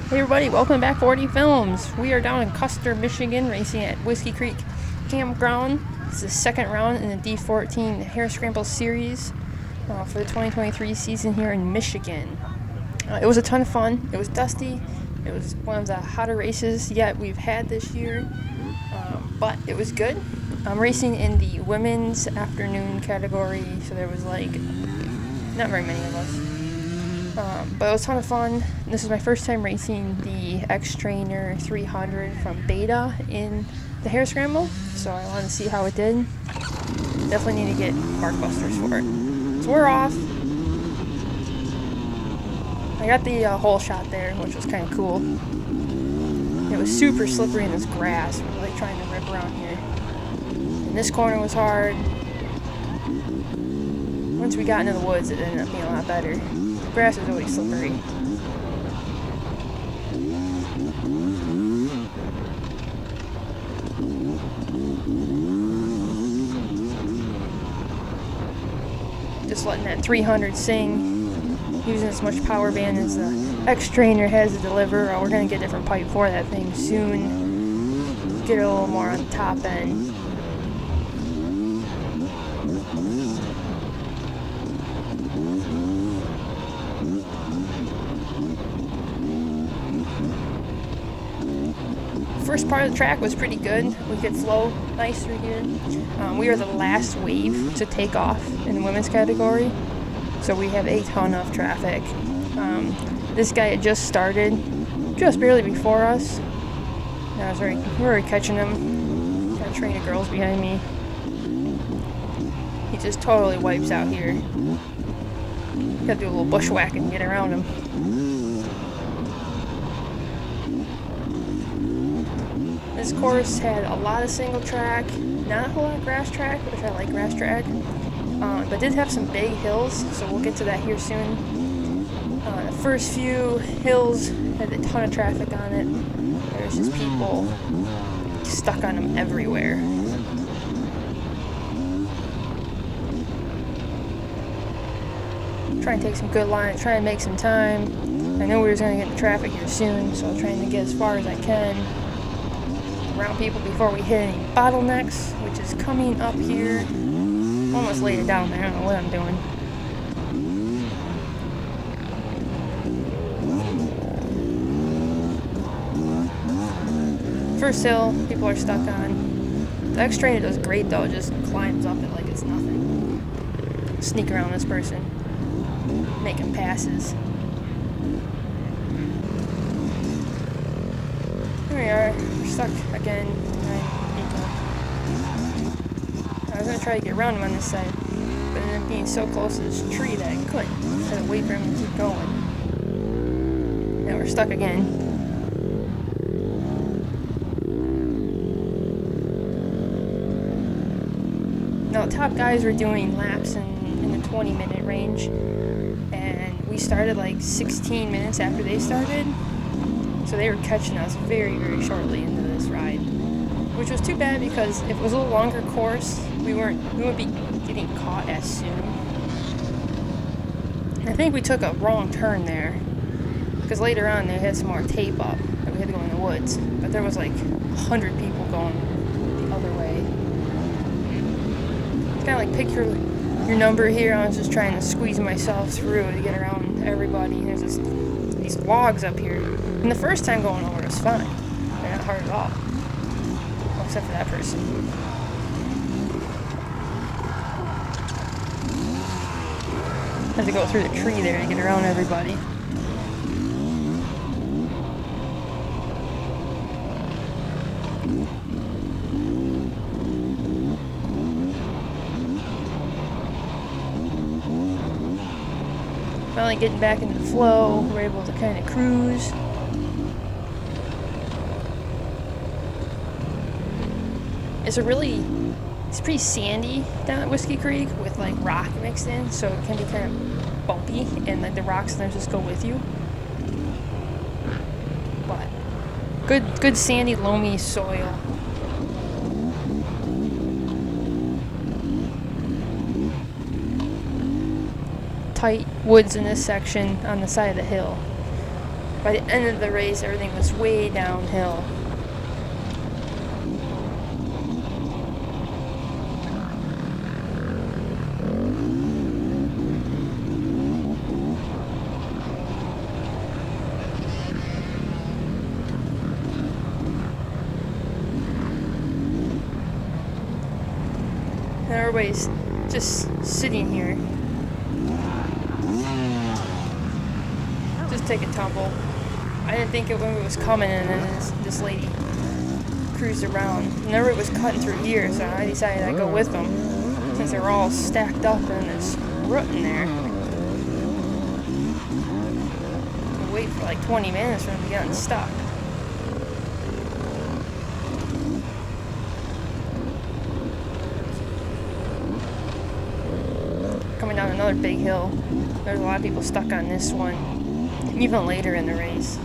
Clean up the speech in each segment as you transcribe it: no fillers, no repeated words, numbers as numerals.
Hey everybody, welcome back to 4D Films. We are down in Custer, Michigan, racing at Whiskey Creek Campground. This is the second round in the D14 Hare Scramble series for the 2023 season here in Michigan. It was a ton of fun. It was dusty. It was one of the hotter races yet we've had this year, but it was good. I'm racing in the women's afternoon category, so there was like not very many of us. But it was a ton of fun. This is my first time racing the Xtrainer 300 from Beta in the Hare Scramble, so I wanted to see how it did. Definitely need to get mark busters for it. So we're off. I got the hole shot there, which was kind of cool. It was super slippery in this grass. We're like trying to rip around here. And this corner was hard. Once we got into the woods, it ended up being a lot better. The grass is always slippery. Just letting that 300 sing, using as much power band as the Xtrainer has to deliver. We're going to get a different pipe for that thing soon. Get it a little more on the top end. First part of the track was pretty good. We could flow nice through here. We are the last wave to take off in the women's category, so we have a ton of traffic. This guy had just started, just barely before us. We were catching him. Got a train of girls behind me. He just totally wipes out here. Gotta do a little bushwhacking to get around him. This course had a lot of single track, not a whole lot of grass track, which I like grass track, but did have some big hills, so we'll get to that here soon. The first few hills had a ton of traffic on it. There's just people stuck on them everywhere. Trying to take some good lines, trying to make some time. I know we were going to get into traffic here soon, so I'm trying to get as far as I can around people before we hit any bottlenecks, which is coming up here. Almost laid it down there. I don't know what I'm doing. First hill, people are stuck on. The Xtrainer does great though, it just climbs up it like it's nothing. Sneak around this person, making passes. Here we are, we're stuck again. I was going to try to get around him on this side, but ended up being so close to this tree that I couldn't. I had to wait for him to keep going. Now we're stuck again. Now the top guys were doing laps in the 20-minute range, and we started like 16 minutes after they started. So they were catching us very, very shortly into this ride, which was too bad because if it was a little longer course, we wouldn't be getting caught as soon. And I think we took a wrong turn there because later on they had some more tape up that we had to go in the woods, but there was like 100 people going the other way. It's kind of like pick your number here. I was just trying to squeeze myself through to get around everybody. There's these logs up here. And the first time going over was fine. They're not hard at all. Well, except for that person. Had to go through the tree there to get around everybody. Finally getting back into the flow, we're able to kind of cruise. It's pretty sandy down at Whiskey Creek with like rock mixed in, so it can be kind of bumpy, and like the rocks sometimes just go with you. But good sandy, loamy soil. tight woods in this section on the side of the hill. By the end of the race, everything was way downhill. And everybody's just sitting here. Just take a tumble. I didn't think it when it was coming, and then this lady cruised around. And everybody was cutting through here, so I decided I'd go with them, since they were all stacked up in this rut in there. I'd wait for like 20 minutes for them to get unstuck. Coming down another big hill. There's a lot of people stuck on this one, even later in the race.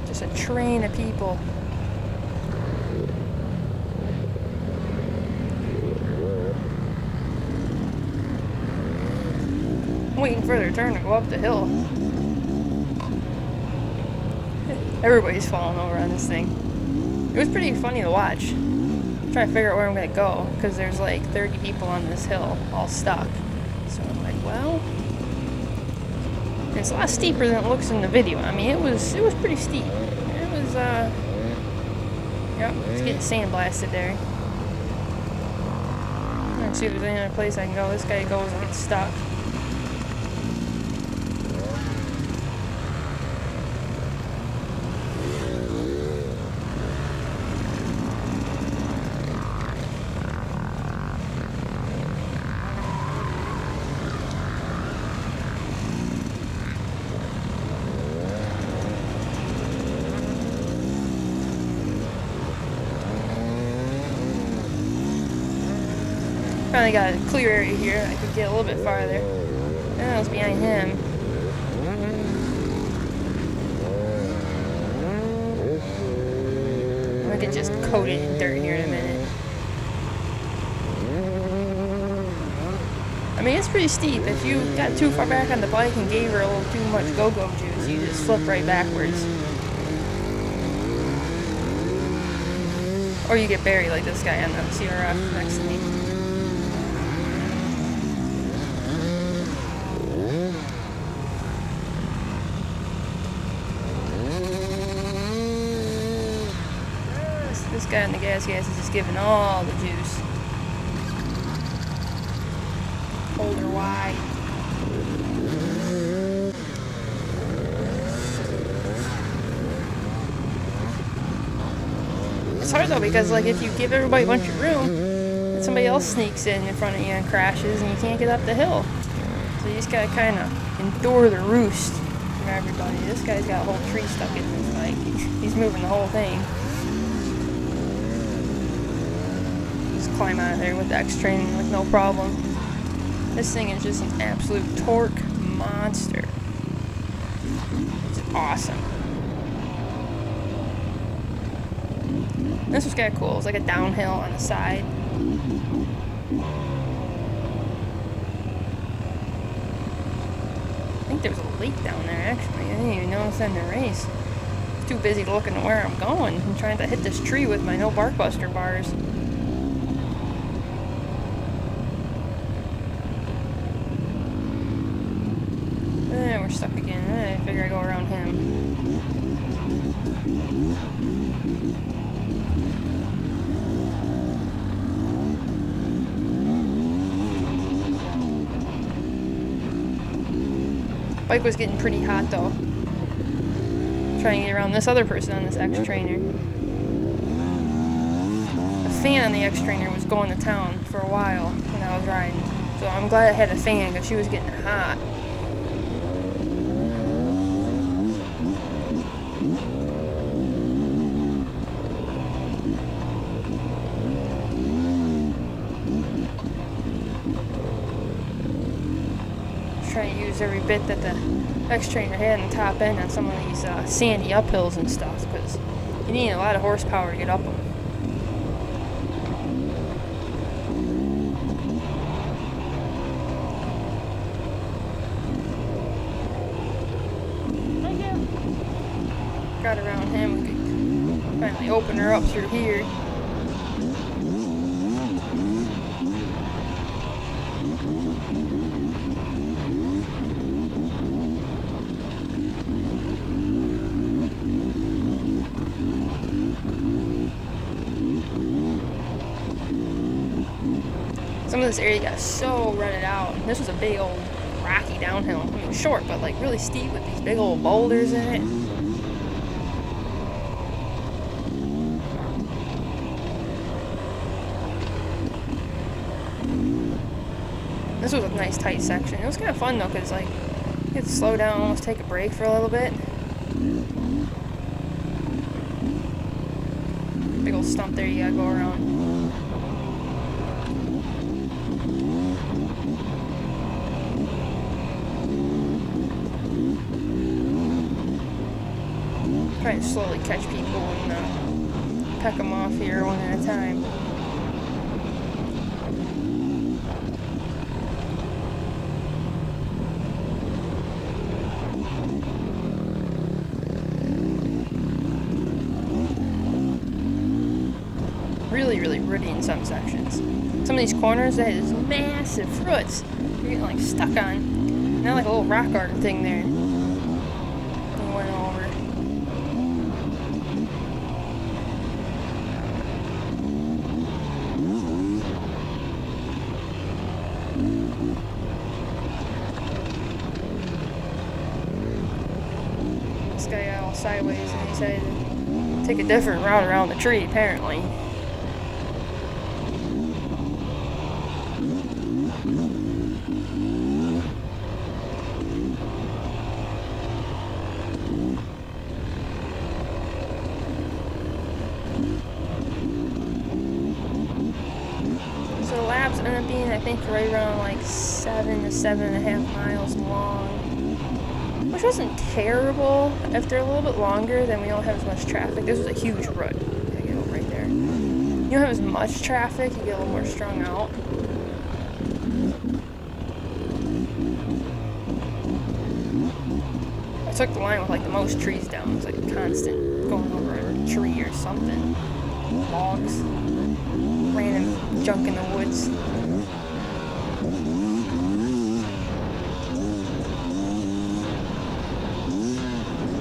Just a train of people. I'm waiting for their turn to go up the hill. Everybody's falling over on this thing. It was pretty funny to watch. I'm trying to figure out where I'm going to go, because there's like 30 people on this hill, all stuck. So I'm like, well, it's a lot steeper than it looks in the video. I mean, it was pretty steep. It was, yep, it's getting sandblasted there. Let's see if there's any other place I can go. This guy goes and gets stuck. Finally got a clear area here. I could get a little bit farther. And I was behind him. I could just coat it in dirt here in a minute. I mean, it's pretty steep. If you got too far back on the bike and gave her a little too much go-go juice, you just flip right backwards. Or you get buried like this guy on the CRF next to me. This guy in the gas is just giving all the juice. Hold her wide. It's hard though, because like if you give everybody a bunch of room, then somebody else sneaks in front of you and crashes, and you can't get up the hill. So you just gotta kind of endure the roost from everybody. This guy's got a whole tree stuck in his bike. He's moving the whole thing. Climb out of there with the Xtrainer with no problem. This thing is just an absolute torque monster. It's awesome. This was kind of cool. It was like a downhill on the side. I think there was a lake down there actually. I didn't even notice that in the race. I was too busy looking at where I'm going and trying to hit this tree with my no bark buster bars. We're stuck again. I figure I go around him. Bike was getting pretty hot though. Trying to get around this other person on this Xtrainer. The fan on the Xtrainer was going to town for a while when I was riding. So I'm glad I had a fan because she was getting hot. Trying to use every bit that the Xtrainer had on the top end on some of these sandy uphills and stuff, because you need a lot of horsepower to get up them. Got around him, we could finally open her up through here. Some of this area got so rutted out. This was a big old rocky downhill. I mean, short, but like really steep with these big old boulders in it. This was a nice tight section. It was kind of fun though, because like you had to slow down, almost take a break for a little bit. Big old stump there you gotta go around. Trying to slowly catch people and peck them off here one at a time. Really, really rooty in some sections. Some of these corners, they had these massive roots you're getting like stuck on. Not like a little rock garden thing there. And went over. This guy got all sideways and he decided to take a different route around the tree, apparently. So the laps end up being, I think, right around like 7 to 7.5 miles long. Which wasn't terrible. If they're a little bit longer, then we don't have as much traffic. This was a huge rut. I get over right there. You don't have as much traffic, you get a little more strung out. I took the line with like the most trees down. It's like constant going over a tree or something. Logs. Random junk in the woods.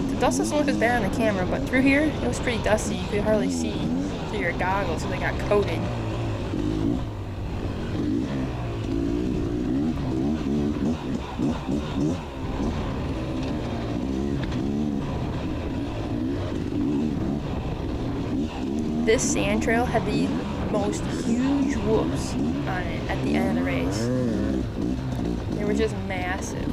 The dust doesn't look as bad on the camera, but through here, it was pretty dusty. You could hardly see through your goggles, so they got coated. This sand trail had the most huge whoops on it at the end of the race. They were just massive.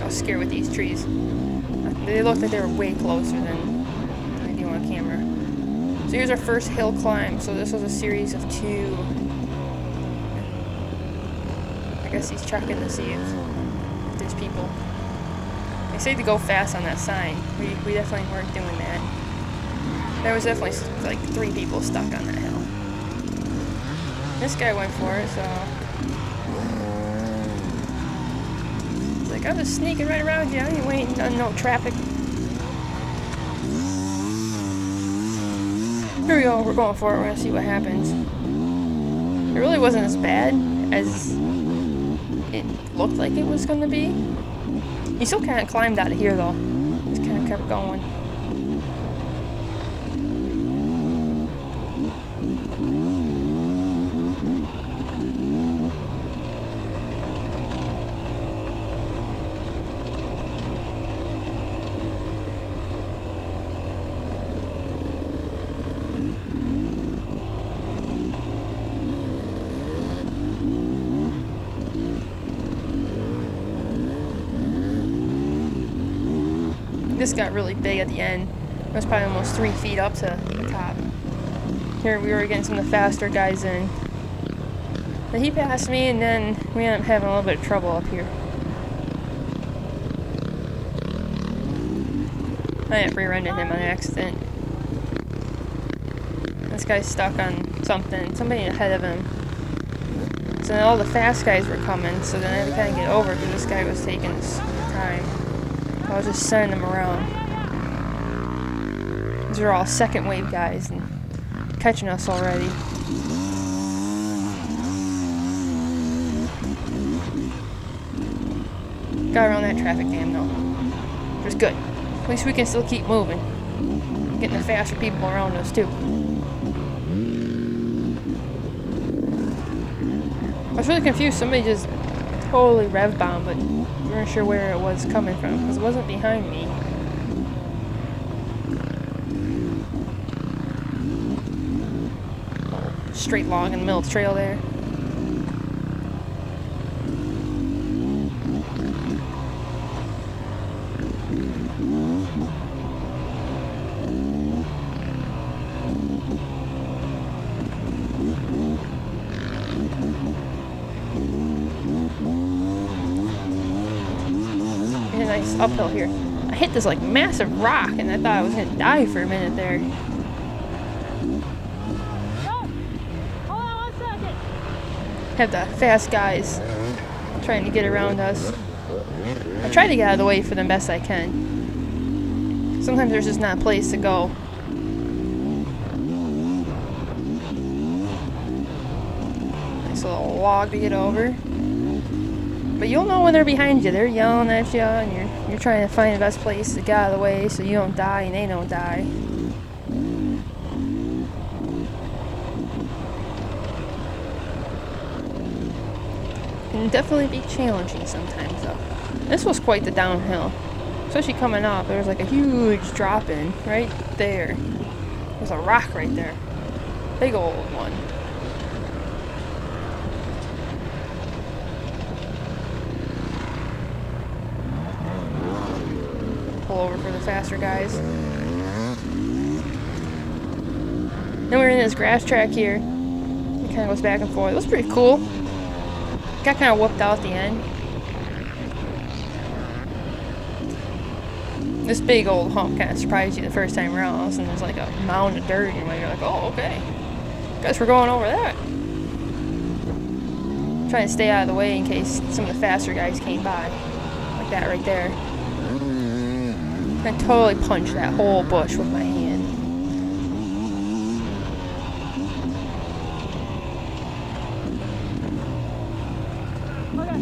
I was scared with these trees. They looked like they were way closer than I do on camera. So here's our first hill climb. So this was a series of 2. I guess he's checking to see if there's people. They say to go fast on that sign. We definitely weren't doing that. There was definitely like 3 people stuck on that hill. This guy went for it, so... He's like, I'm just sneaking right around you. I ain't waiting on no traffic. Here we go. We're going for it. We're going to see what happens. It really wasn't as bad as it looked like it was going to be. He still kind of climbed out of here, though. Just kind of kept going. This got really big at the end. It was probably almost 3 feet up to the top. Here we were getting some of the faster guys in. But he passed me, and then we ended up having a little bit of trouble up here. I ended up rear-ending him on accident. This guy's stuck on somebody ahead of him. So then all the fast guys were coming, so then I had to kind of get over because this guy was taking his time. I was just sending them around. These are all second wave guys and catching us already. Got around that traffic jam though. Which was good. At least we can still keep moving. Getting the faster people around us too. I was really confused. Somebody just totally rev bombed, but we weren't sure where it was coming from because it wasn't behind me. Straight log in the middle of the trail there. Nice uphill here. I hit this like massive rock and I thought I was gonna die for a minute there. Hold on 1 second. Have the fast guys trying to get around us. I try to get out of the way for them best I can. Sometimes there's just not a place to go. Nice little log to get over. But you'll know when they're behind you. They're yelling at you, and you're trying to find the best place to get out of the way so you don't die and they don't die. Can definitely be challenging sometimes, though. This was quite the downhill, especially coming up. There was like a huge drop in right there. There's a rock right there, big old one. Pull over for the faster guys. Then we're in this grass track here. It kind of goes back and forth. It was pretty cool. Got kind of whooped out at the end. This big old hump kind of surprised you the first time around. And there's like a mound of dirt, and you're like, oh, okay. Guess we're going over that. Trying to stay out of the way in case some of the faster guys came by. Like that right there. I totally punched that whole bush with my hand. Okay.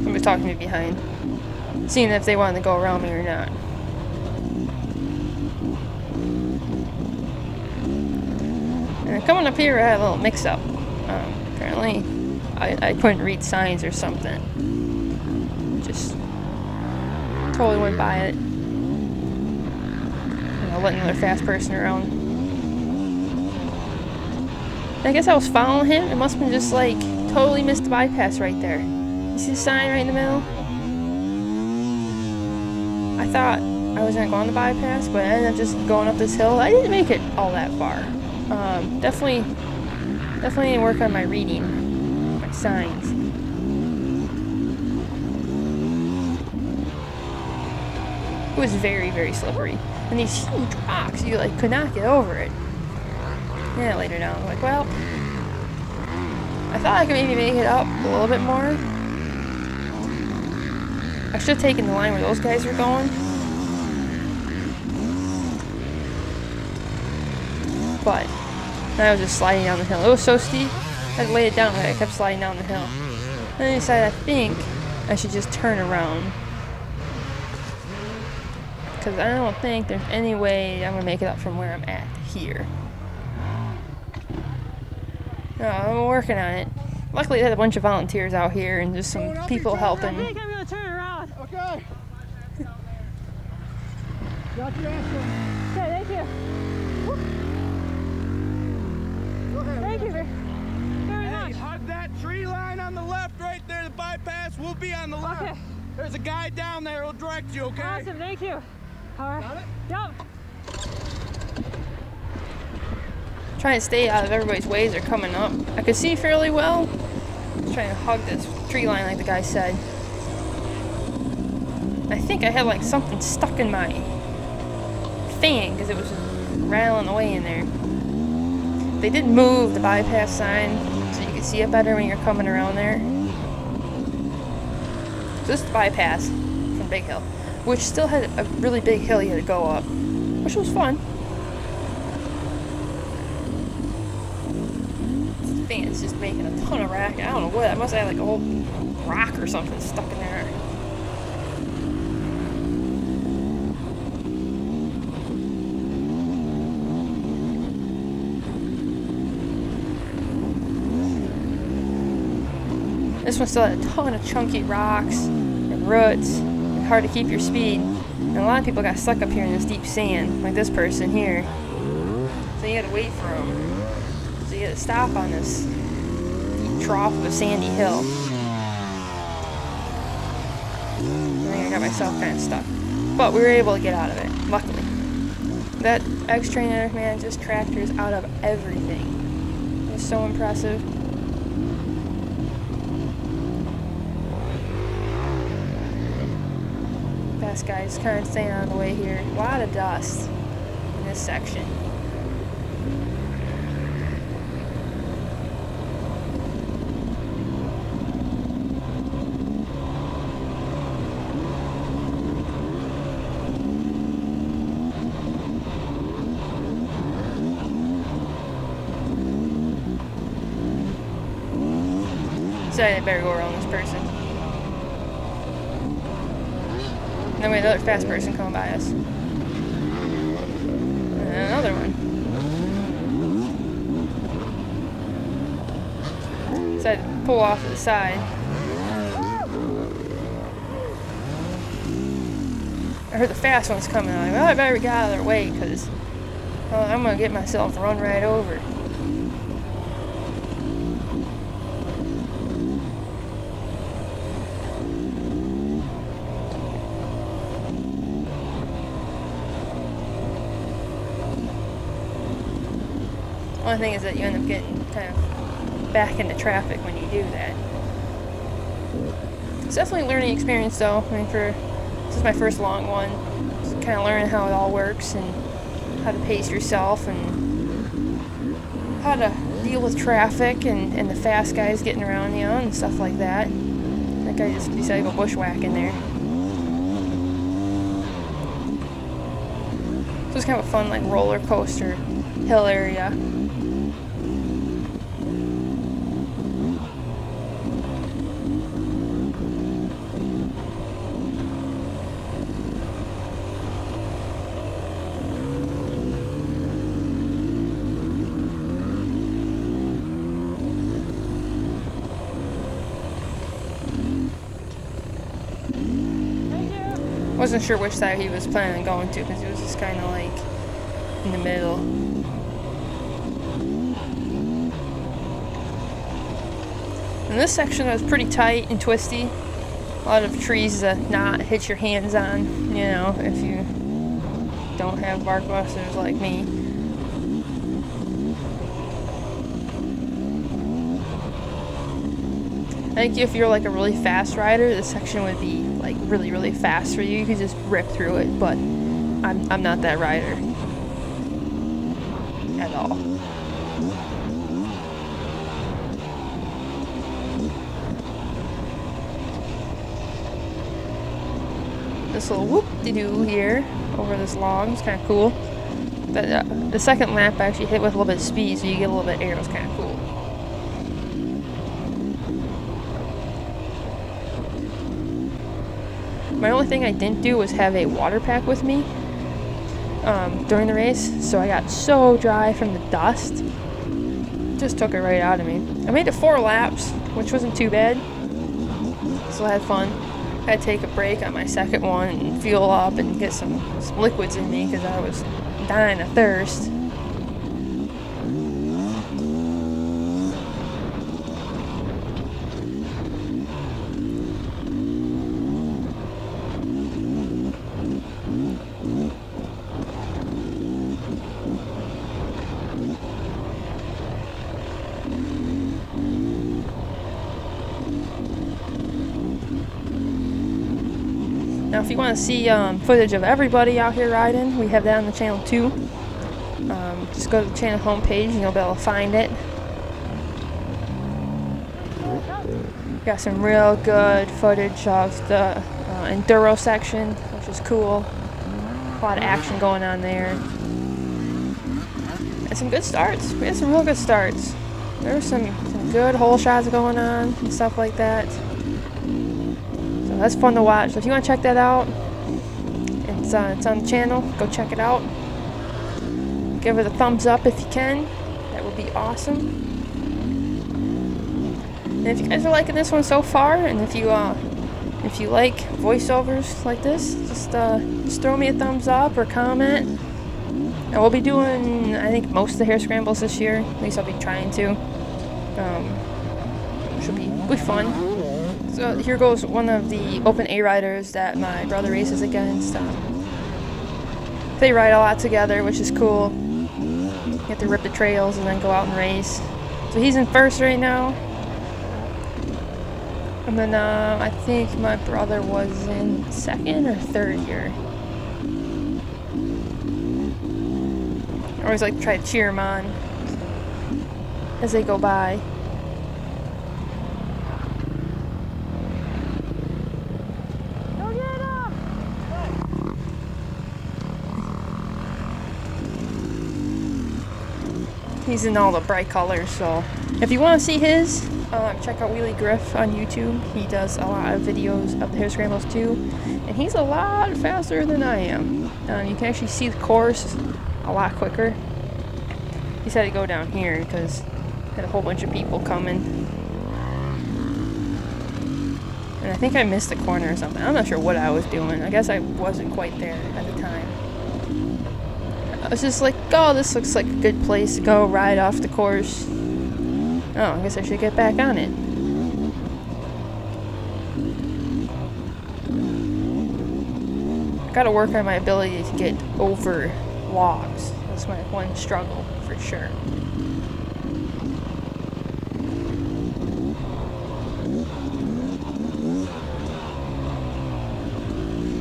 Somebody's talking to me behind. Seeing if they wanted to go around me or not. And coming up here, I had a little mix-up. Apparently, I couldn't read signs or something. Just totally went by it. Letting another fast person around. I guess I was following him. It must have been just like totally missed the bypass right there. You see the sign right in the middle? I thought I was gonna go on the bypass, but I ended up just going up this hill. I didn't make it all that far. Definitely need to work on my reading, my signs. It was very, very slippery. And these huge rocks, you like could not get over it. Yeah, later down, I'm like, well, I thought I could maybe make it up a little bit more. I should have taken the line where those guys were going. But I was just sliding down the hill. It was so steep, I had to lay it down, I kept sliding down the hill. Then I decided I think I should just turn around. Because I don't think there's any way I'm going to make it up from where I'm at here. No, I'm working on it. Luckily, they had a bunch of volunteers out here and just some people helping. I think I'm going to turn around. Okay. Got your answer. Okay, thank you. Thank you very much. Hug that tree line on the left right there. The bypass will be on the left. Okay. There's a guy down there who'll direct you, okay? Awesome, thank you. All right. Got it? Yep. Trying to stay out of everybody's way as they're coming up. I could see fairly well. Just trying to hug this tree line like the guy said. I think I had like something stuck in my fan because it was rattling away in there. They did move the bypass sign so you could see it better when you're coming around there. So this is the bypass from Big Hill, which still had a really big hill you had to go up, which was fun. This fan's just making a ton of racket. I don't know what, I must have like a whole rock or something stuck in there. This one still had a ton of chunky rocks and roots and hard to keep your speed. And a lot of people got stuck up here in this deep sand, like this person here. So you had to wait for them. So you had to stop on this deep trough of a sandy hill. I think I got myself kind of stuck. But we were able to get out of it, luckily. That Xtrainer, man, just tractors out of everything. It's so impressive. Fast guys kind of staying on the way here. A lot of dust in this section. Decided I better go around this person. Then we had another fast person coming by us. And another one. Decided to pull off to the side. I heard the fast ones coming. I'm like, well, I better get out of their way because I'm going to get myself run right over. Only thing is that you end up getting kind of back into traffic when you do that. It's definitely a learning experience though. I mean, this is my first long one. Just kind of learning how it all works and how to pace yourself and how to deal with traffic and the fast guys getting around you and stuff like that. That guy just decided to go bushwhacking there. So it's kind of a fun like roller coaster hill area. Wasn't sure which side he was planning on going to because he was just kind of like in the middle. And this section was pretty tight and twisty. A lot of trees to not hit your hands on, you know, if you don't have bark busters like me. I think if you're like a really fast rider, this section would be like really, really fast for you. You could just rip through it, but I'm not that rider at all. This little whoop-de-doo here over this log is kind of cool. But the second lap I actually hit with a little bit of speed, so you get a little bit of air. It's kind of cool. My only thing I didn't do was have a water pack with me during the race, so I got so dry from the dust. Just took it right out of me. I made it 4 laps, which wasn't too bad. Still had fun. I had to take a break on my second one and fuel up and get some liquids in me because I was dying of thirst. Now, if you want to see footage of everybody out here riding, we have that on the channel too. Just go to the channel homepage and you'll be able to find it. Got some real good footage of the enduro section, which is cool. A lot of action going on there. And some good starts. We had some real good starts. There were some good hole shots going on and stuff like that. So that's fun to watch. So if you want to check that out, it's on the channel. Go check it out. Give it a thumbs up if you can. That would be awesome. And if you guys are liking this one so far, and if you like voiceovers like this, just throw me a thumbs up or comment. And we'll be doing, I think, most of the hare scrambles this year. At least I'll be trying to. Should be fun. So here goes one of the open A riders that my brother races against. They ride a lot together, which is cool. You have to rip the trails and then go out and race. So he's in first right now. And then I think my brother was in second or third here. I always like to try to cheer them on as they go by. Go get him! He's in all the bright colors, so if you want to see his, check out Wheelie Griff on YouTube. He does a lot of videos of the hare scrambles too, and he's a lot faster than I am. You can actually see the course a lot quicker. He had to go down here because had a whole bunch of people coming, and I think I missed the corner or something. I'm not sure what I was doing. I guess I wasn't quite there at the time. I was just like, oh, this looks like a good place to go ride off the course. Oh, I guess I should get back on it. I gotta work on my ability to get over logs. That's my one struggle, for sure.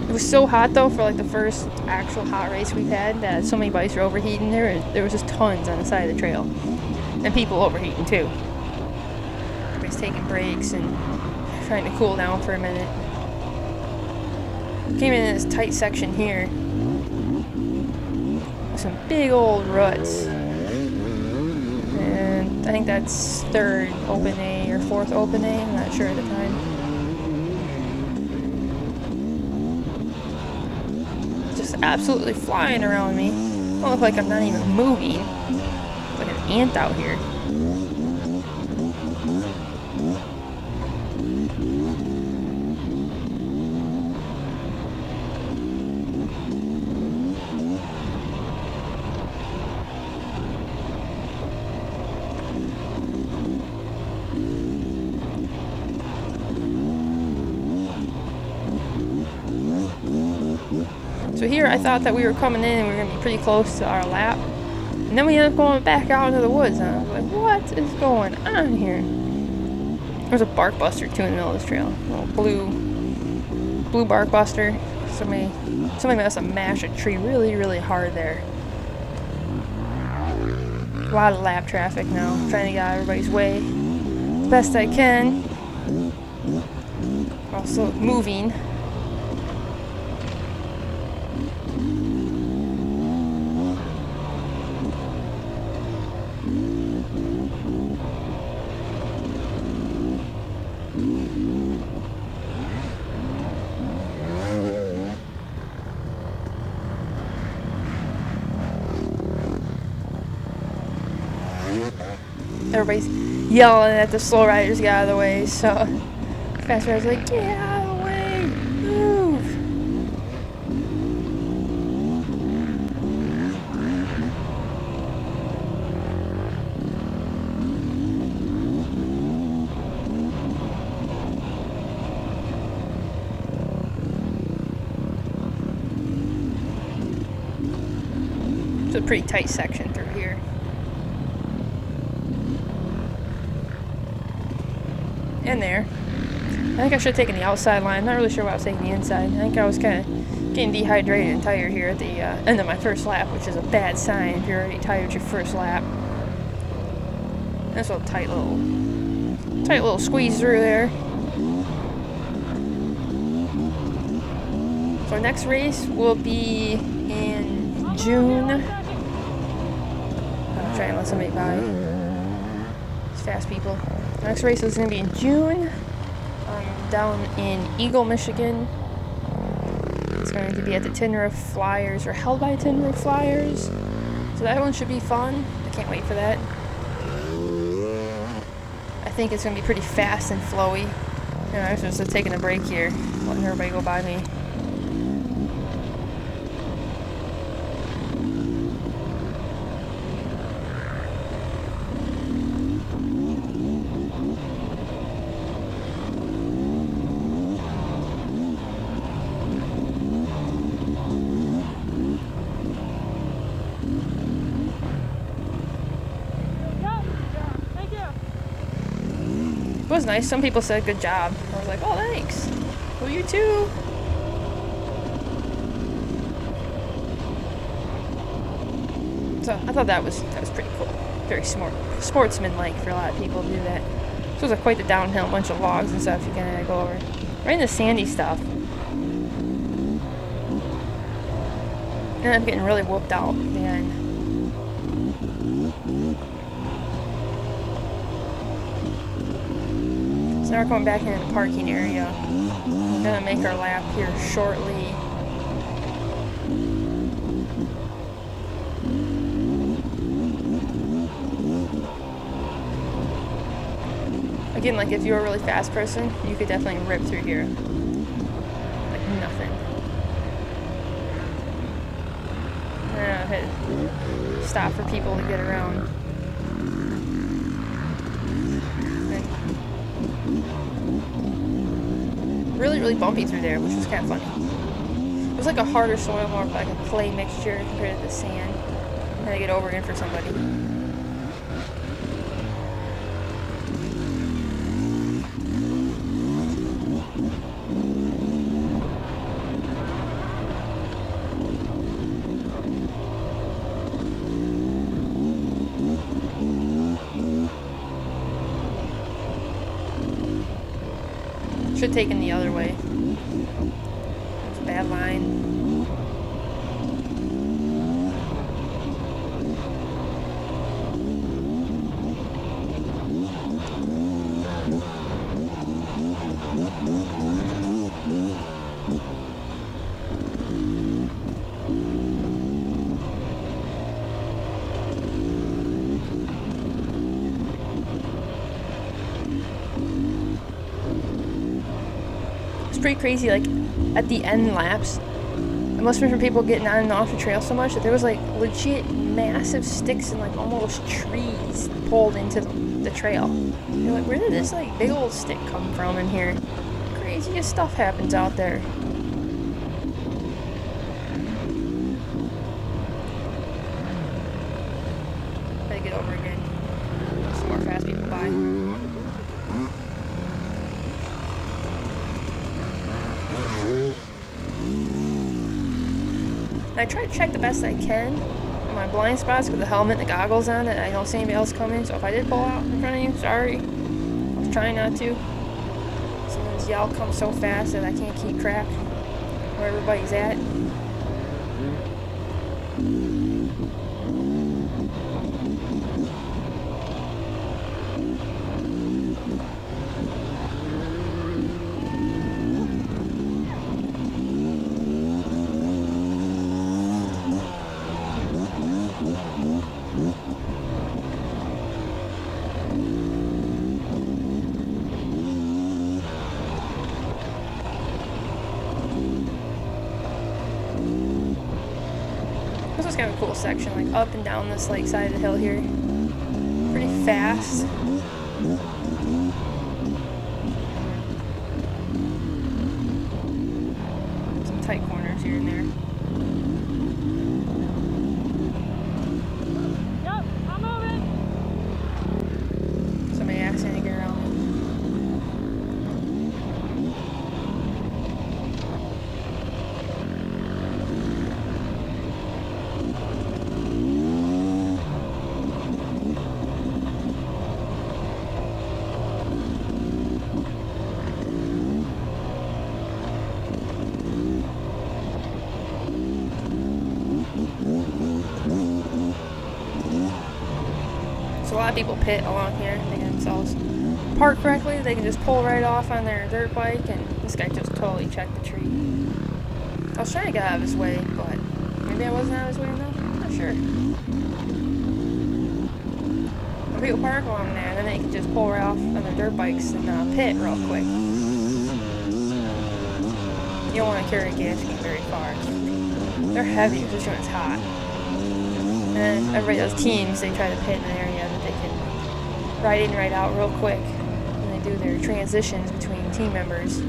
It was so hot though for like the first actual hot race we've had that so many bikes were overheating. There was just tons on the side of the trail. And people overheating too. Everybody's taking breaks and trying to cool down for a minute. Came in this tight section here. Some big old ruts. And I think that's third open A or fourth open A. I'm not sure at the time. Just absolutely flying around me. I look like I'm not even moving. Like an ant out here. So here I thought that we were coming in and we were going to be pretty close to our lap. And then we ended up going back out into the woods. And I was like, what is going on here? There's a bark buster too in the middle of this trail. A little blue bark buster. Somebody must have mashed a tree really hard there. A lot of lap traffic now. I'm trying to get out of everybody's way as best I can. Also moving. Everybody's yelling at the slow riders to get out of the way, so fast riders are like, get out of the way, move. It's a pretty tight section through here. And there. I think I should have taken the outside line. I'm not really sure why I was taking the inside. I think I was kind of getting dehydrated and tired here at the end of my first lap, which is a bad sign if you're already tired your first lap. That's a tight little squeeze through there. So our next race will be in June. I'm trying to let somebody by. It's fast people. Our next race is going to be in June. Down in Eagle, Michigan. It's going to be at the Tin Roof Flyers, or held by Tin Roof Flyers. So that one should be fun. I can't wait for that. I think it's going to be pretty fast and flowy. You know, I was just taking a break here, letting everybody go by me. It was nice. Some people said good job. I was like, oh, thanks. Well, you too. So I thought that was pretty cool. Very sportsman-like for a lot of people to do that. This was quite the downhill, bunch of logs and stuff you kind of go over. Right in the sandy stuff. And I'm getting really whooped out at the end. So now we're going back into the parking area. We're going to make our lap here shortly. Again, like if you're a really fast person, you could definitely rip through here. Like nothing. I don't know, I had to stop for people to get around. Really bumpy through there, which was kind of funny. It was like a harder soil, more of like a clay mixture compared to the sand. I had to get over in for somebody. Should have taken the other way. It's a bad line. Pretty crazy, like at the end laps, it must have been from people getting on and off the trail so much that there was like legit massive sticks and like almost trees pulled into the trail. You're like, where did this like big old stick come from in here? Craziest stuff happens out there. Gotta get over again. Some more fast people by. And I try to check the best I can on my blind spots with the helmet and the goggles on that I don't see anybody else coming. So if I did pull out in front of you, sorry. I was trying not to. Sometimes y'all come so fast that I can't keep track where everybody's at. This was kind of a cool section, like up and down this like side of the hill here. Pretty fast. Some tight corners here and there. Yep, I'm moving. Somebody accidentally get around me. So a lot of people pit along here, thinking themselves park correctly. They can just pull right off on their dirt bike, and this guy just totally checked the tree. I was trying to get out of his way, but maybe I wasn't out of his way enough. I'm not sure. When people park along there, then they can just pull right off on their dirt bikes and pit real quick. You don't want to carry a gas can very far. They're heavy, especially when it's hot. And then everybody does teams. They try to pit in an area that they can ride in, ride out real quick. And they do their transitions between team members.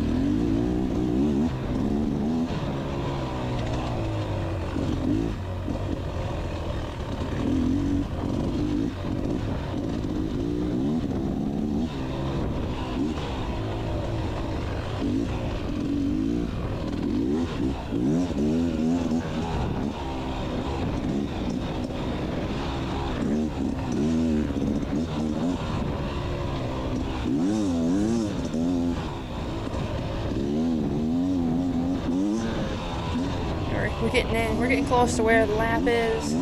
We're getting close to where the lap is.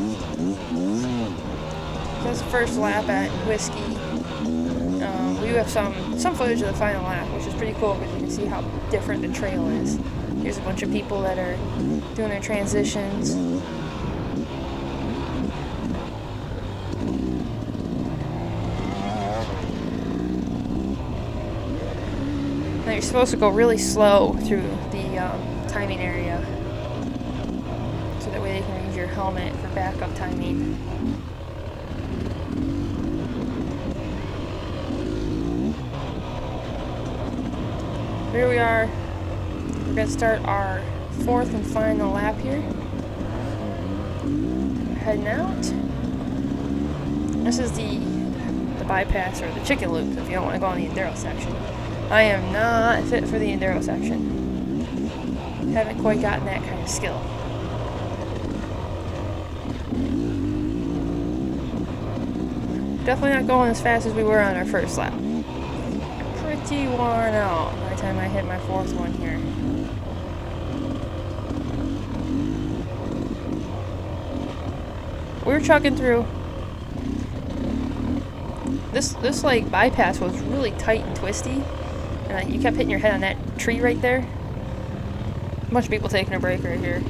That's the first lap at Whiskey. We do have some footage of the final lap, which is pretty cool because you can see how different the trail is. Here's a bunch of people that are doing their transitions. Now you're supposed to go really slow through the timing area. So that way they can use your helmet for backup timing. Here we are. We're going to start our fourth and final lap here. We're heading out. This is the bypass, or the chicken loop, if you don't want to go on the enduro section. I am not fit for the enduro section. Haven't quite gotten that kind of skill. Definitely not going as fast as we were on our first lap. Pretty worn out by the time I hit my fourth one here. We were chugging through. This like bypass was really tight and twisty, and you kept hitting your head on that tree right there. A bunch of people taking a break right here.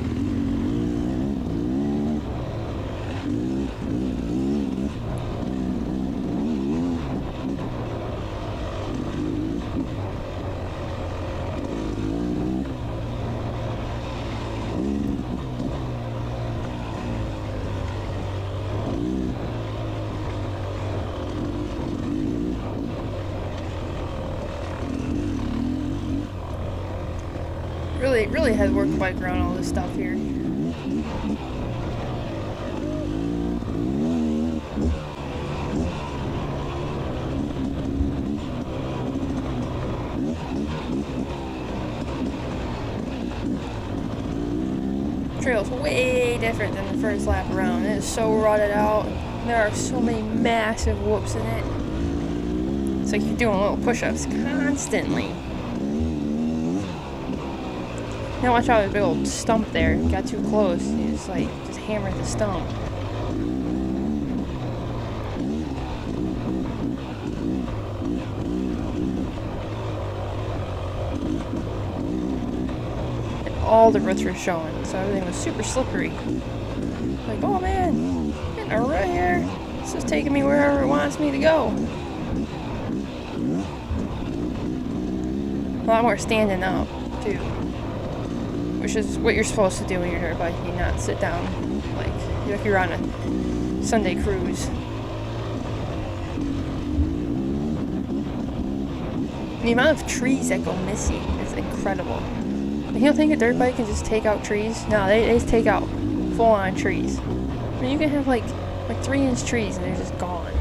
Really had to work the bike around all this stuff here. The trail's way different than the first lap around. It is so rutted out. There are so many massive whoops in it. It's like you're doing little push-ups constantly. Now watch out, there's a big old stump there. Got too close. You just hammered the stump. And all the roots were showing, so everything was super slippery. Like, oh man, getting right here. This is taking me wherever it wants me to go. A lot more standing up, too. Which is what you're supposed to do when you're dirt biking, not sit down like you're on a Sunday cruise. The amount of trees that go missing is incredible. You don't think a dirt bike can just take out trees? No, they just take out full-on trees. I mean, you can have like 3-inch trees and they're just gone.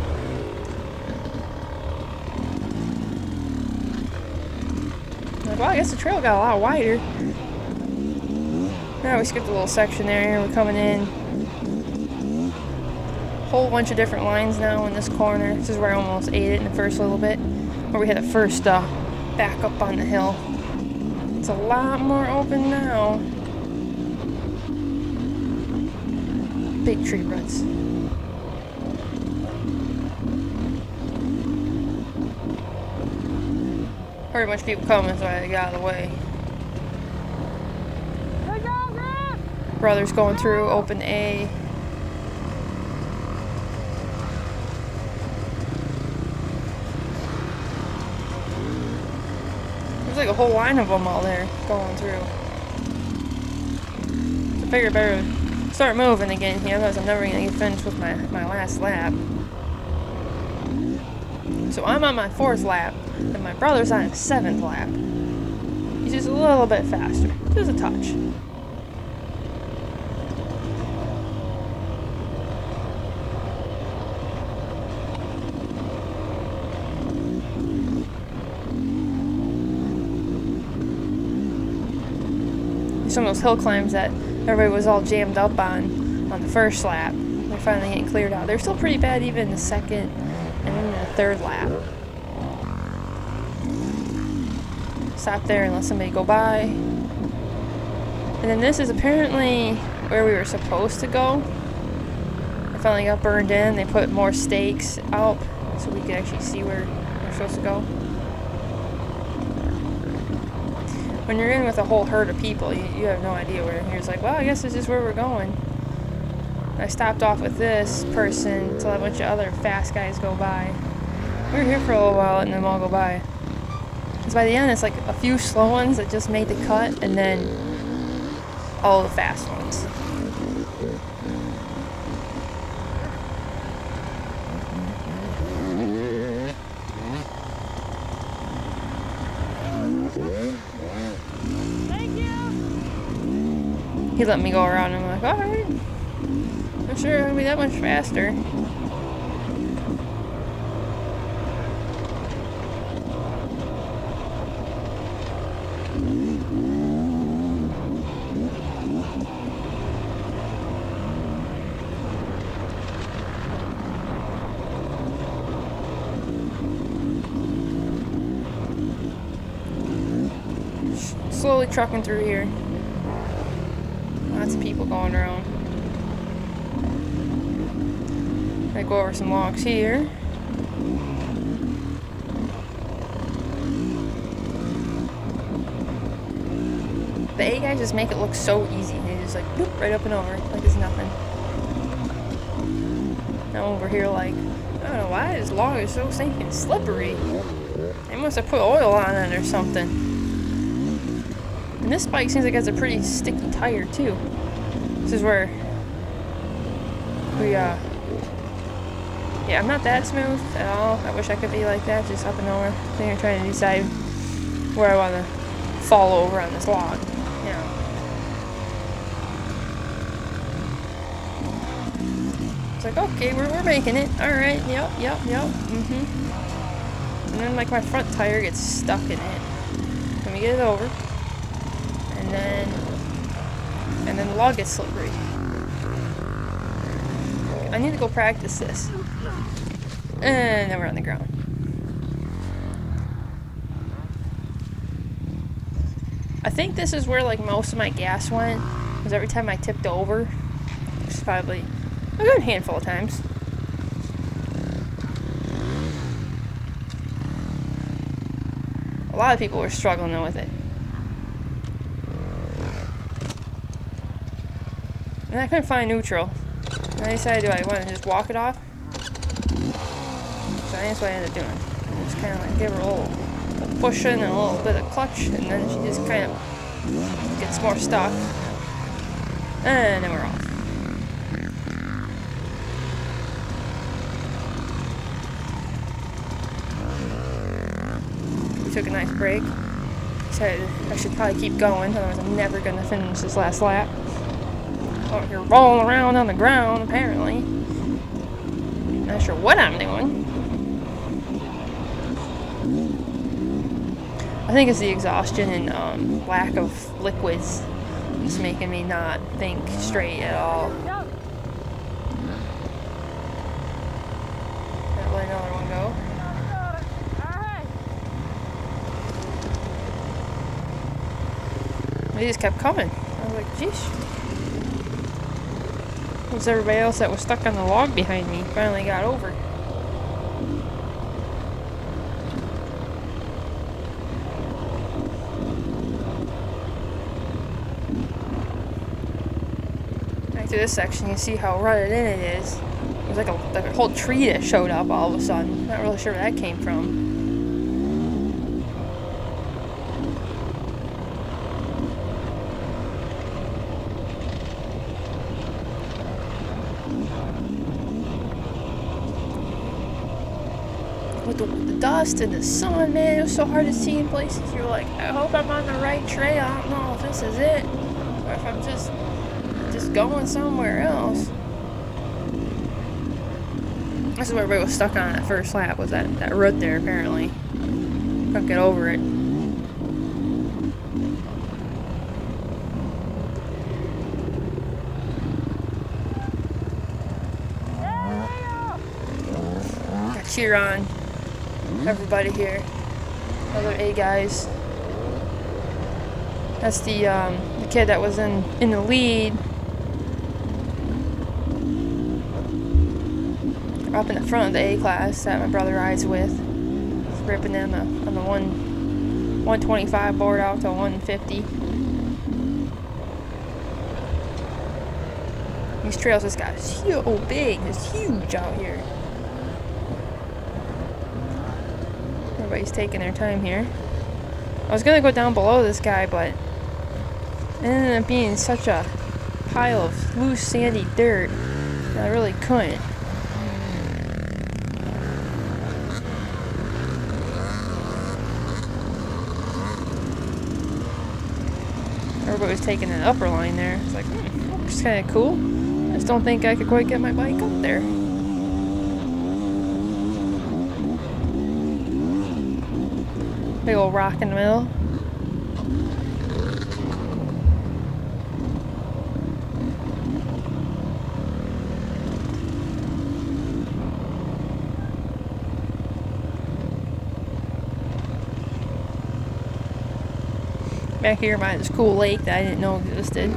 Like, well, I guess the trail got a lot wider. Now we skipped a little section there. We're coming in. Whole bunch of different lines now in this corner. This is where I almost ate it in the first little bit, where we had the first back up on the hill. It's a lot more open now. Big tree roots. Heard a bunch of people coming, so I had to get out of the way. Good job, Grant! Brother's going through open A. There's like a whole line of them all there going through. So I figured I better start moving again here, otherwise I'm never going to get finished with my last lap. So I'm on my 4th lap, and my brother's on his 7th lap. He's just a little bit faster, just a touch. Some of those hill climbs that everybody was all jammed up on the first lap, they're finally getting cleared out. They're still pretty bad even in the 2nd and then the 3rd lap. Stop there and let somebody go by. And then this is apparently where we were supposed to go. I finally got burned in. They put more stakes out so we could actually see where we're supposed to go. When you're in with a whole herd of people, you have no idea where. You're just like, well, I guess this is where we're going. I stopped off with this person to let a bunch of other fast guys go by. We were here for a little while and then them all go by. Because by the end, it's like a few slow ones that just made the cut, and then all the fast ones. Thank you! He let me go around and I'm like, alright. I'm sure it'll be that much faster. Slowly trucking through here. Lots of people going around. I go over some logs here. The A guys just make it look so easy. They just like boop, right up and over like it's nothing. Now over here like, I don't know why this log is so stinking slippery. They must have put oil on it or something. And this bike seems like it has a pretty sticky tire too. This is where we, yeah, I'm not that smooth at all. I wish I could be like that, just up and over. I think I'm trying to decide where I want to fall over on this log. Yeah. It's like, okay, we're making it. Alright, yep. And then like my front tire gets stuck in it. Let me get it over. And then the log gets slippery. I need to go practice this. And then we're on the ground. I think this is where like most of my gas went. Because every time I tipped over, which is probably a good handful of times. A lot of people were struggling with it. And I couldn't find neutral. And I decided, do I want to just walk it off? So that's what I ended up doing. And just kind of like give her a little push in and a little bit of clutch, and then she just kind of gets more stuck. And then we're off. We took a nice break. Decided I should probably keep going, otherwise I'm never going to finish this last lap. Oh, you're rolling around on the ground, apparently. Not sure what I'm doing. I think it's the exhaustion and lack of liquids just making me not think straight at all. Go! Gotta let another one go. Alright! They just kept coming. I was like, geesh. It was everybody else that was stuck on the log behind me finally got over. through this section, you see how rutted in it is. There's like a whole tree that showed up all of a sudden. Not really sure where that came from. With the dust and the sun, man, it was so hard to see in places. You're like, I hope I'm on the right trail. I don't know if this is it, or if I'm just going somewhere else. This is where everybody was stuck on that first lap, was that root there, apparently. Couldn't get over it. Got cheer on everybody here. Other A guys. That's the kid that was in the lead. Up in the front of the A class that my brother rides with. He's ripping them on the 125 board out to 150. These trails just got so big, it's huge out here. Everybody's taking their time here. I was gonna go down below this guy, but it ended up being such a pile of loose sandy dirt that I really couldn't. Everybody was taking an upper line there. It's like, it's kind of cool. I just don't think I could quite get my bike up there. Big old rock in the middle. Back here by this cool lake that I didn't know existed.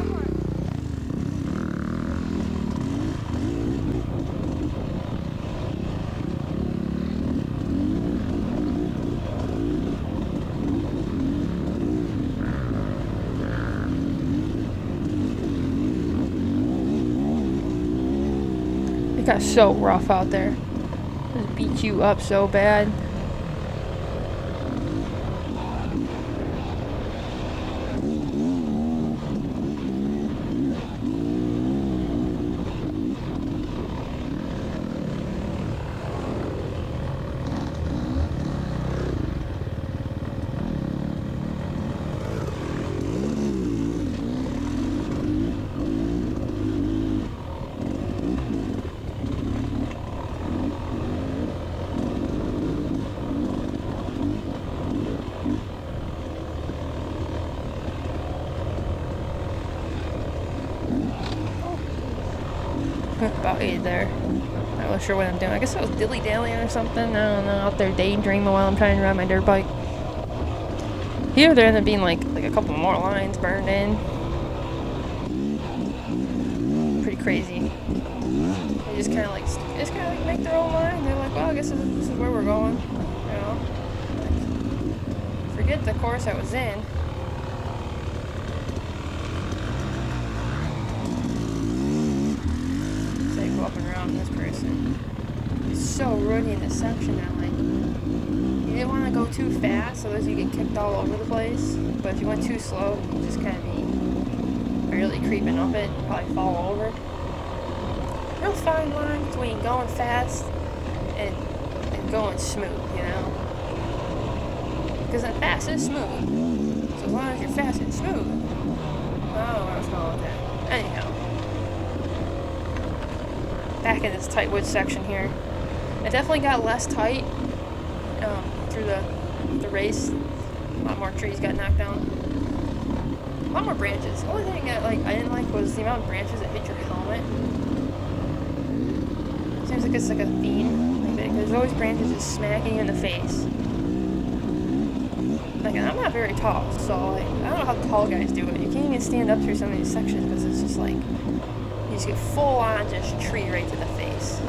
It got so rough out there. It beat you up so bad. About 8 there. Not really sure what I'm doing. I guess I was dilly-dallying or something. I don't know. Out there daydreaming while I'm trying to ride my dirt bike. Here there ended up being like a couple more lines burned in. Pretty crazy. They just kind of like make their own line. They're like, well, I guess this is where we're going. You know. Like, forget the course I was in. Up and around this person. It's so rooty in this section now. Like, you didn't want to go too fast, otherwise you get kicked all over the place. But if you went too slow, you just kind of be barely creeping up it, probably fall over. Real fine line between going fast and going smooth, you know. Because then fast is smooth. So as long as you're fast and smooth. Oh, I was going with that. Anyhow. Back in this tight woods section here. It definitely got less tight through the race. A lot more trees got knocked down. A lot more branches. The only thing that I didn't like was the amount of branches that hit your helmet. Seems like it's like a theme. Like there's always branches just smacking you in the face. Like, and I'm not very tall, so like, I don't know how tall guys do it. You can't even stand up through some of these sections because it's just like you just get full on just tree right to the face.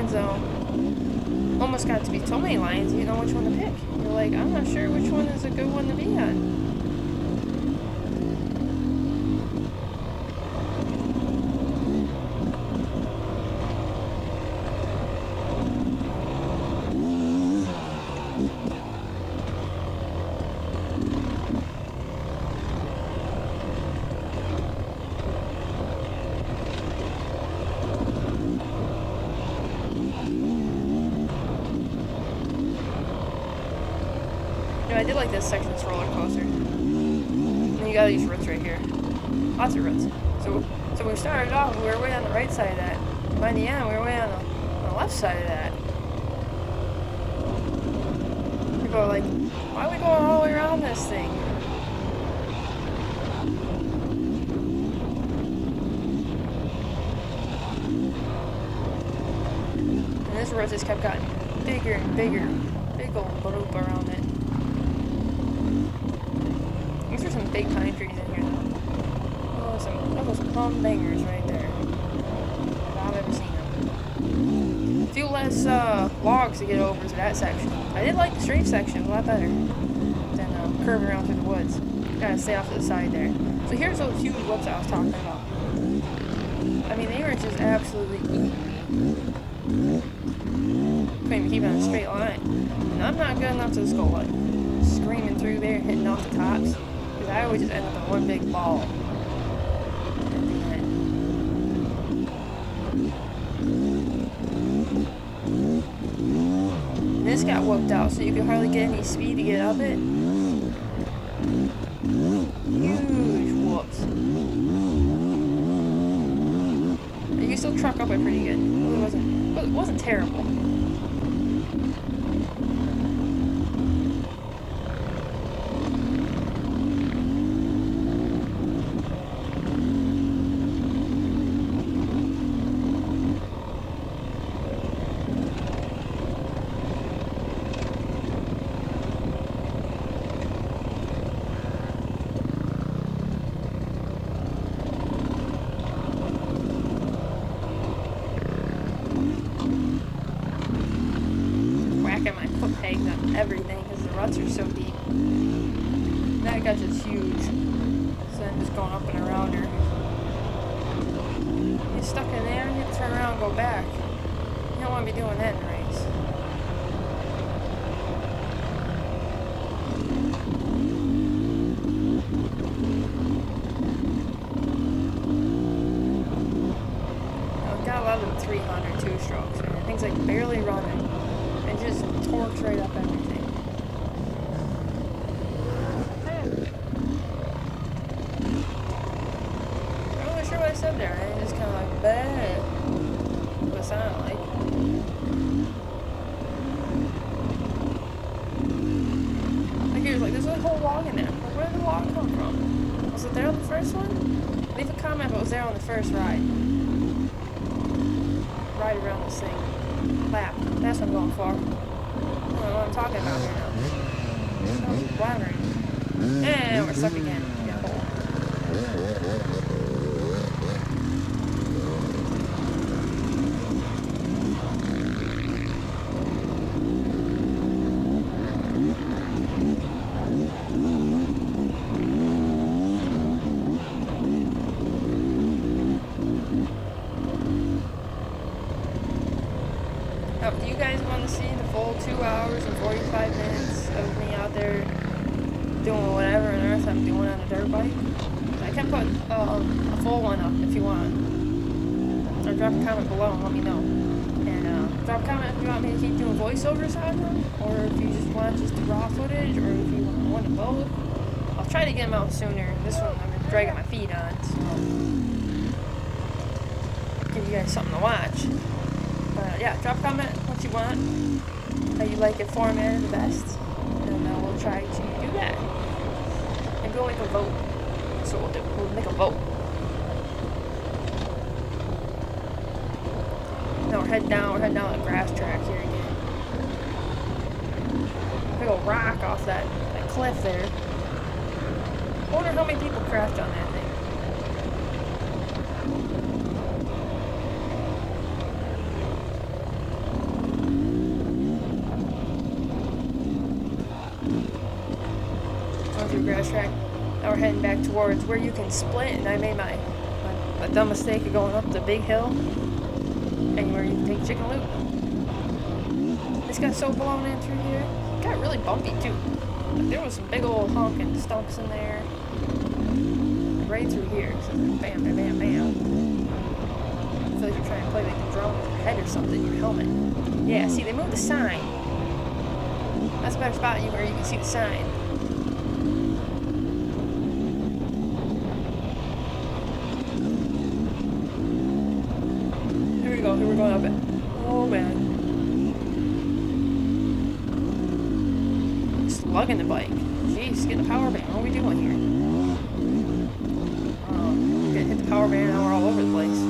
lines though almost got to be so many lines you know which one to pick. You're like, I'm not sure which one is a good one to be on. I did like this section, this roller coaster. And then you got these roots right here. Lots of roots. So when we started off, we were way on the right side of that. And by the end, we were way on the left side of that. People are like, why are we going all the way around this thing? And this road just kept getting bigger and bigger. Big old loop around it. These are some big pine trees in here, though. Oh, those plum bangers right there. I've ever seen them. A few less logs to get over to that section. I did like the straight section a lot better than curving around through the woods. Gotta stay off to the side there. So here's those huge whoops I was talking about. I mean, they were just absolutely eating me. Couldn't even keep it on a straight line. And I'm not good enough to just go like screaming through there, hitting off the tops. Because I always just end up in one big ball at the end. And this got whooped out, so you could hardly get any speed to get up it. Huge whoops. You can still truck up it pretty good. It wasn't terrible. Whacking my foot pegs on everything because the ruts are so deep. That got just huge. So I'm just going up and around her. You're stuck in there and you have to turn around and go back. You don't want to be doing that in a race. I've got a lot of the 300 two-strokes, and things like barely running. And just torques right up everything. I'm not really sure what I said there. I just kind of like, bleh. What it sounded like. Like here's like, there's a whole log in there. Where did the log come from? Was it there on the first one? Leave a comment if it was there on the first ride. Ride around this thing. Lap. That's what I'm going for. I don't know what I'm talking about here now. I'm blabbering. And we're stuck again. Yeah. Oh, do you guys want to see the full 2 hours and 45 minutes of me out there doing whatever on earth I'm doing on a dirt bike? I can put a full one up if you want. Or drop a comment below and let me know. And drop a comment if you want me to keep doing voiceovers on them, or if you just want just the raw footage, or if you want one of both. I'll try to get them out sooner. This one I've been dragging my feet on, so give you guys something to watch. Yeah, drop a comment what you want, how you like it formatted the best, and we'll try to do that. And we'll make a vote. So we'll make a vote. Now we're heading down the grass track here again. Big old rock off that cliff there. I wonder how many people crashed on that thing. racetrack. Now we're heading back towards where you can split, and I made my dumb mistake of going up the big hill and where you can take Chicken Loop. This got so blown in through here. It got really bumpy too. Like, there was some big old honking stumps in there. Right through here. So bam, bam, bam, bam. I feel like you're trying to play like the drum with your head or something, your helmet. Yeah, see, they moved the sign. That's a better spot where you can see the sign. Here we go, we're going up it. Oh man. Slugging the bike. Jeez, get the power band. What are we doing here? We're gonna hit the power band and now we're all over the place.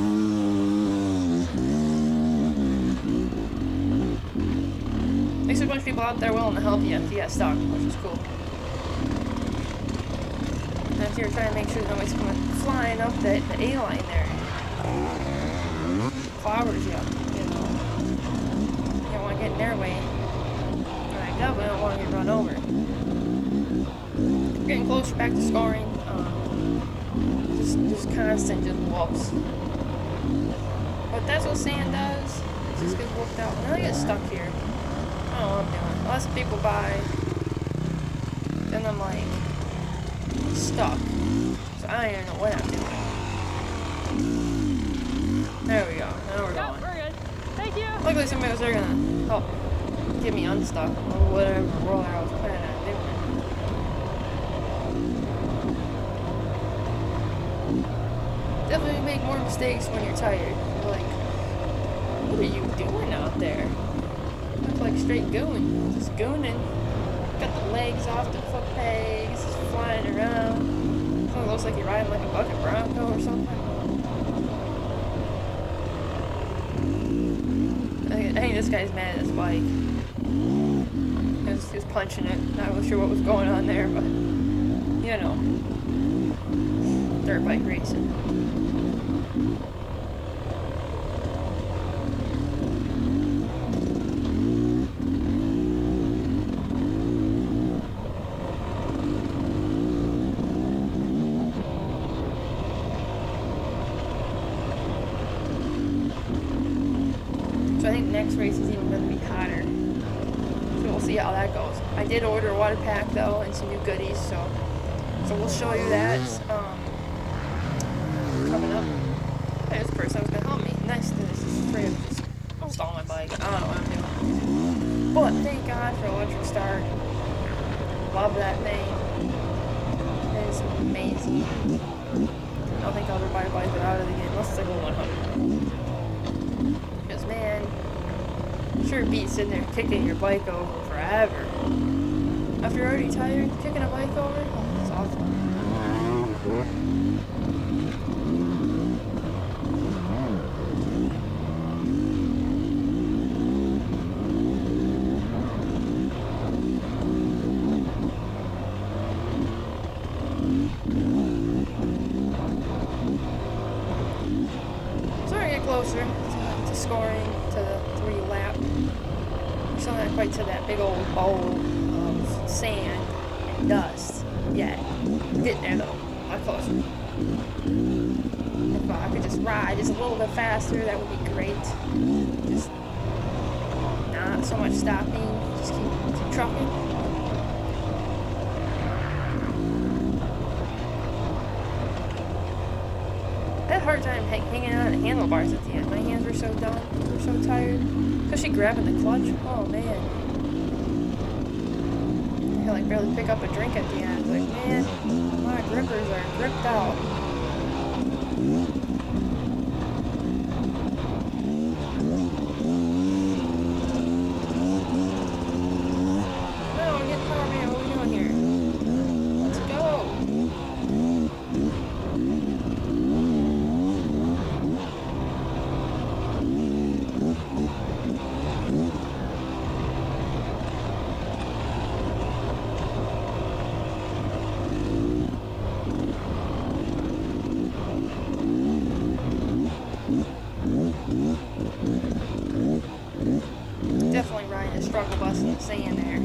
There's a bunch of people out there willing to help you if you get stuck, which is cool. And if you're trying to make sure nobody's coming flying up the A-line there. Clobbers you, you know. You don't want to get in their way. And I definitely don't want to get run over. We're getting closer back to scoring. Just constant whoops. But that's what sand does. It just gets whooped out. And I get stuck here. I don't know what I'm doing. Unless people buy, then I'm like stuck. So I don't even know what I'm doing. There we go. Now we're going. We're good. Thank you. Luckily somebody was there gonna help get me unstuck or whatever roller I was planning on doing. Definitely make more mistakes when you're tired. You're like, what are you doing out there? Looks like straight goon. Just gooning. Got the legs off the foot pegs, just flying around. It looks like you're riding like a bucket bronco or something. I think this guy's mad at his bike. He was punching it. Not really sure what was going on there, but you know, dirt bike racing. So I think the next race is even going to be hotter. So we'll see how that goes. I did order a water pack though and some new goodies, so we'll show you that coming up. Hey, this person was going to help me. Nice to this is straight up just stalling my bike. I don't know what I'm doing. But thank God for electric start. Love that thing. It is amazing. I don't think I'll ever buy a bike without it again, unless it's like a 100. Because man, sure beats sitting there kicking your bike over forever. After you're already tired, kicking a bike over, oh, it's awful. So we're gonna get closer to scoring to the 3 lap. We're still not quite to that big old bowl of sand and dust yet. We're getting there though, a lot closer. If I could just ride just a little bit faster, that would be great. Just not so much stopping, just keep trucking. I had a hard time hanging on the handlebars at the end. My hands were so done. They were so tired. Especially grabbing the clutch. Oh, man. I could like barely pick up a drink at the end. Like, man, my grippers are gripped out. No, I'm getting power, man. What are we doing here? Let's go. Definitely riding a struggle bus in the sand there.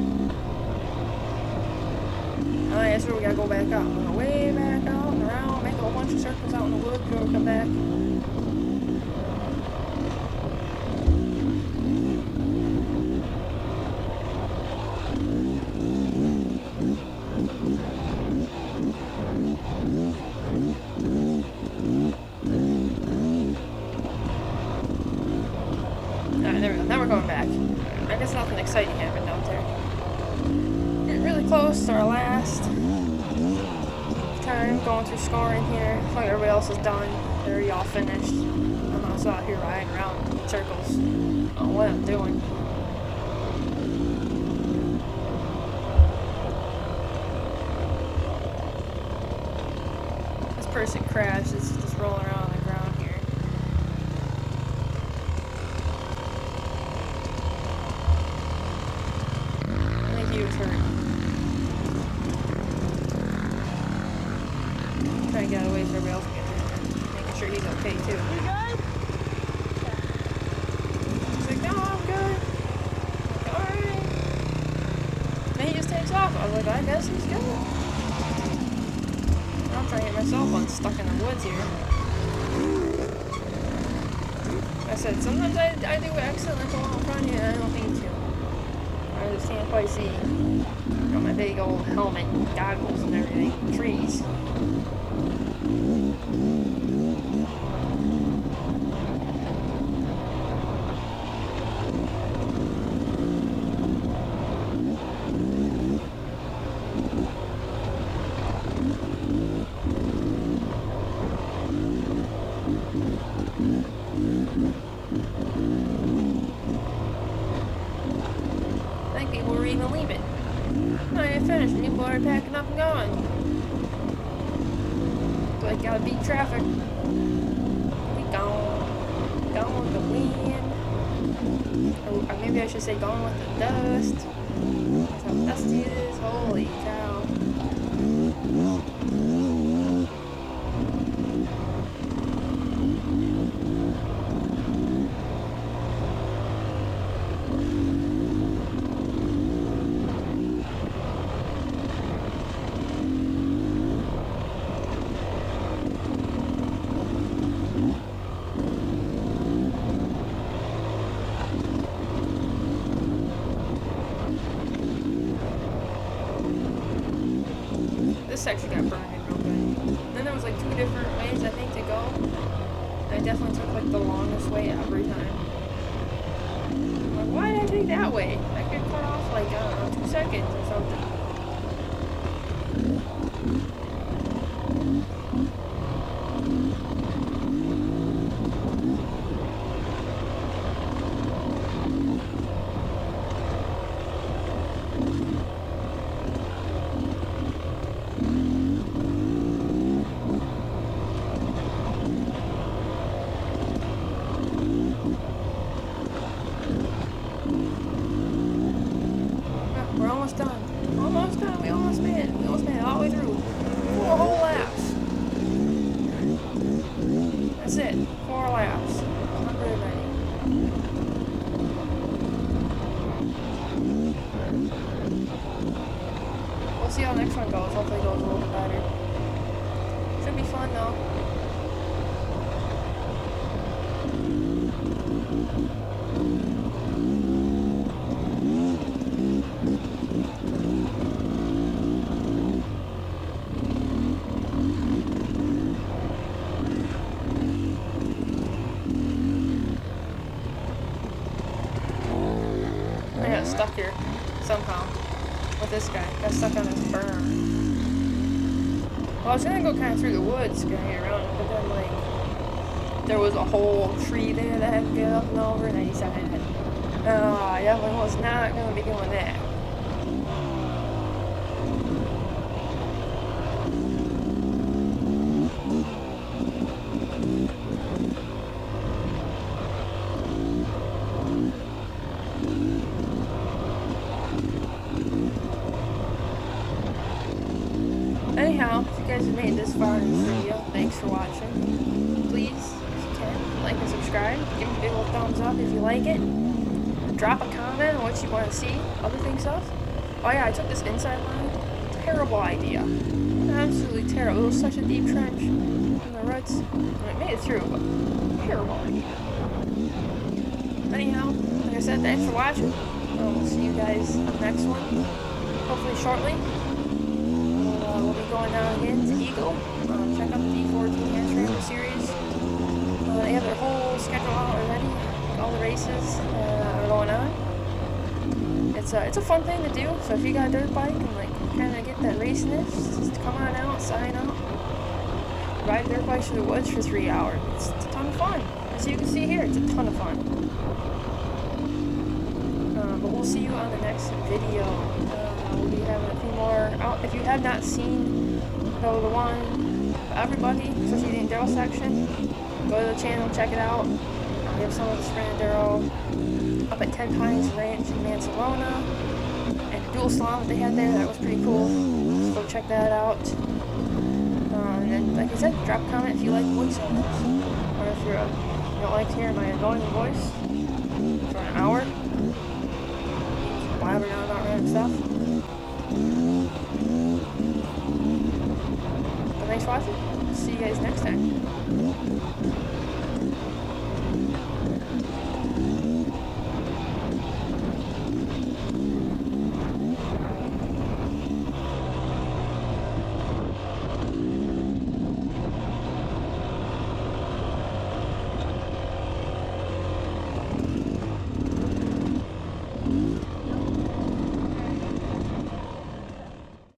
Oh yeah, so we gotta go back out. We're gonna way back out and around, make a whole bunch of circles out in the woods before we come back. Alright, there we go. Now we're going back. I guess nothing exciting happened out there. Getting really close to our last time going through scoring here. Looks like everybody else is done. They're all finished. I'm also out here riding around in circles. I don't know what I'm doing. This person crashed. It's just rolling around on the ground here. I think he was hurt. Trying to get out of the way so everybody else can get there. Making sure he's okay too. You good? He's like, no, I'm good. Like, alright. Then he just takes off. I was like, I guess he's good. I'm trying to get myself unstuck in the woods here. I said, sometimes I do accidentally go out in front of you and I don't mean to. I just can't quite see. Got my big old helmet and goggles and everything. Trees. I think people were even leaving. Not even finished. People are packing up and going. So I gotta beat traffic. We gone. Gone with the wind. Or maybe I should say gone with the dust. That's how dusty it is. Holy cow. This section got burned in real good. Then there was like 2 different ways I think to go. And I definitely took like the longest way every time. I'm like, why did I take that way? I could cut off like, I don't know, 2 seconds or something. We're almost done. Almost done. We almost made it. We almost made it all the way through. 4 whole laps. That's it. 4 laps. Not very many. We'll see how the next one goes. Hopefully it goes a little bit better. Should be fun though. I got stuck here somehow with this guy. Got stuck on this berm. Well, I was gonna go kind of through the woods, gonna get around it, but then like there was a whole tree there that I had to get up and over, and I decided, I definitely was not gonna be doing that. Anyhow, if you guys have made it this far in this video, thanks for watching. Please, if you can, like and subscribe. Give me a big old thumbs up if you like it. Drop a comment on what you want to see, other things stuff. Oh yeah, I took this inside line to terrible idea. Absolutely terrible. It was such a deep trench in the ruts. I made it through, but terrible idea. Anyhow, like I said, thanks for watching. We'll see you guys on the next one, hopefully shortly. We'll be going down again to Eagle. Check out the D14 Hare Scramble series. They have their whole schedule out already. All the races are going on. It's a fun thing to do. So if you got a dirt bike and like kind of get that racing itch, just come on out, sign up, ride dirt bikes through the woods for 3 hours. It's a ton of fun. As you can see here, it's a ton of fun. But we'll see you on the next video. We'll be having a few more out. If you have not seen the one for everybody, especially the enduro section, go to the channel, check it out. We have some of the sprint enduro up at 10 Pines Ranch in Mansalona, and the dual slalom that they had there, that was pretty cool. So go check that out. And then, like I said, drop a comment if you like voiceovers, or if you don't like hearing my annoying voice for an hour, blabbering on about random stuff. But thanks for watching. See you guys next time.